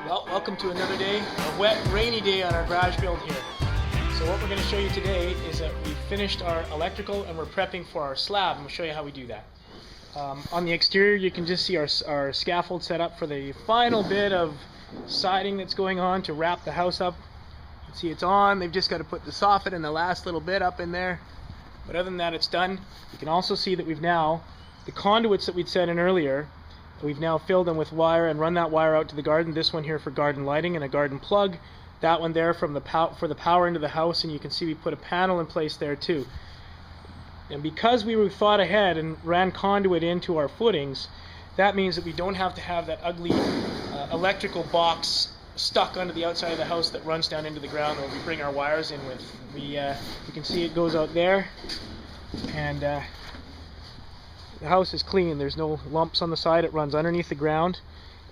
Well, welcome to another day, a wet, rainy day on our garage build here. So what we're going to show you today is that we finished our electrical and we're prepping for our slab, and we'll show you how we do that. On the exterior, you can just see our scaffold set up for the final bit of siding that's going on to wrap the house up. You can see it's on. They've just got to put the soffit and the last little bit up in there. But other than that, it's done. You can also see that we've now, the conduits that we'd set in earlier, we've now filled them with wire and run that wire out to the garden. This one here for garden lighting and a garden plug. That one there from for the power into the house, and you can see we put a panel in place there too. And because we thought ahead and ran conduit into our footings, that means that we don't have to have that ugly electrical box stuck under the outside of the house that runs down into the ground that we bring our wires in with. You can see it goes out there, and the house is clean. There's no lumps on the side. It runs underneath the ground,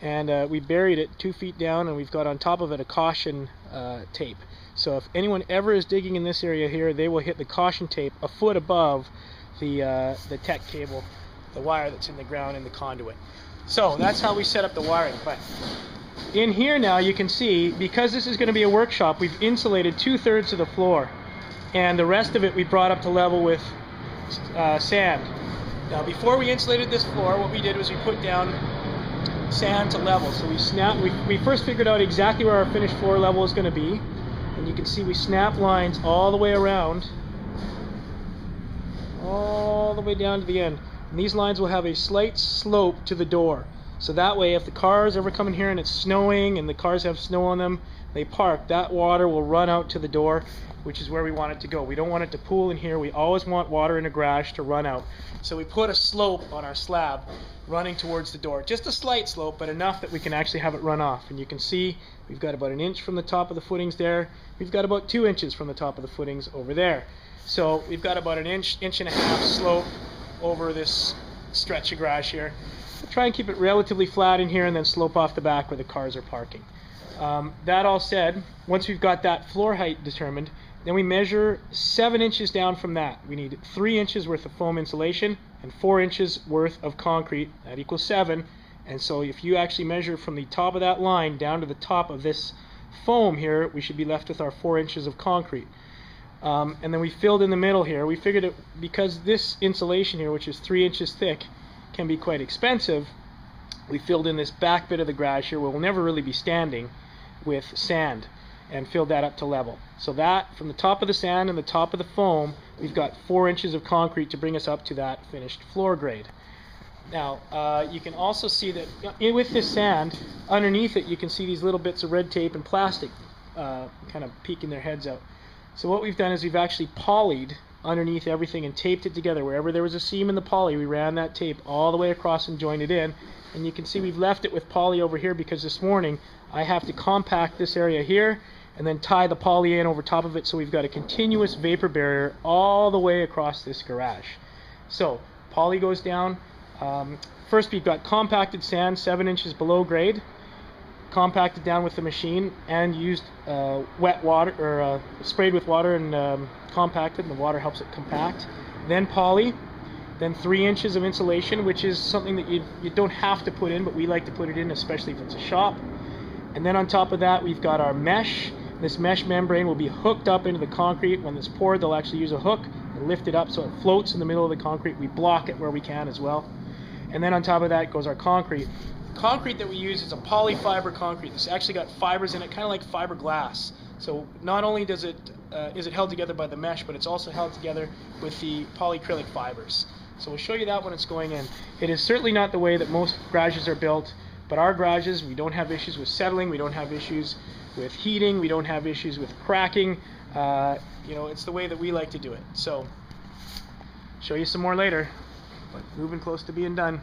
and we buried it 2 feet down, and we've got on top of it a caution tape. So if anyone ever is digging in this area here, they will hit the caution tape a foot above the tech cable, the wire that's in the ground in the conduit. So that's how we set up the wiring. But in here now you can see, because this is going to be a workshop, we've insulated 2/3 of the floor, and the rest of it we brought up to level with sand. Now before we insulated this floor, what we did was we put down sand to level. So we first figured out exactly where our finished floor level is going to be, and you can see we snap lines all the way around, all the way down to the end. And these lines will have a slight slope to the door. So that way if the cars ever come in here and it's snowing and the cars have snow on them, they park, that water will run out to the door, which is where we want it to go. We don't want it to pool in here. We always want water in a garage to run out. So we put a slope on our slab running towards the door. Just a slight slope, but enough that we can actually have it run off. And you can see we've got about 1 inch from the top of the footings there. We've got about 2 inches from the top of the footings over there. So we've got about 1 inch, 1.5 inch slope over this stretch of garage here. We'll try and keep it relatively flat in here and then slope off the back where the cars are parking. That all said, once we've got that floor height determined, then we measure 7 inches down from that. We need 3 inches worth of foam insulation and 4 inches worth of concrete. That equals 7. And so if you actually measure from the top of that line down to the top of this foam here, we should be left with our 4 inches of concrete. And then we filled in the middle here. We figured it, because this insulation here, which is 3 inches thick, can be quite expensive, we filled in this back bit of the garage here where we'll never really be standing with sand, and filled that up to level. So that, from the top of the sand and the top of the foam, we've got 4 inches of concrete to bring us up to that finished floor grade. Now, you can also see that with this sand, underneath it you can see these little bits of red tape and plastic kind of peeking their heads out. So what we've done is we've actually polyed underneath everything and taped it together. Wherever there was a seam in the poly, we ran that tape all the way across and joined it in. And you can see we've left it with poly over here because this morning I have to compact this area here and then tie the poly in over top of it, so we've got a continuous vapor barrier all the way across this garage. So poly goes down. First we've got compacted sand 7 inches below grade, compacted down with the machine, and used wet water, or sprayed with water and compacted, and the water helps it compact. Then poly, then 3 inches of insulation, which is something that you don't have to put in, but we like to put it in, especially if it's a shop. And then on top of that we've got our mesh. This mesh membrane will be hooked up into the concrete. When it's poured, they'll actually use a hook and lift it up so it floats in the middle of the concrete. We block it where we can as well. And then on top of that goes our concrete. Concrete that we use is a polyfiber concrete. This actually got fibers in it, kind of like fiberglass. So not only is it held together by the mesh, but it's also held together with the polyacrylic fibers. So we'll show you that when it's going in. It is certainly not the way that most garages are built, but our garages, we don't have issues with settling, we don't have issues with heating, we don't have issues with cracking. It's the way that we like to do it. So show you some more later, but moving close to being done.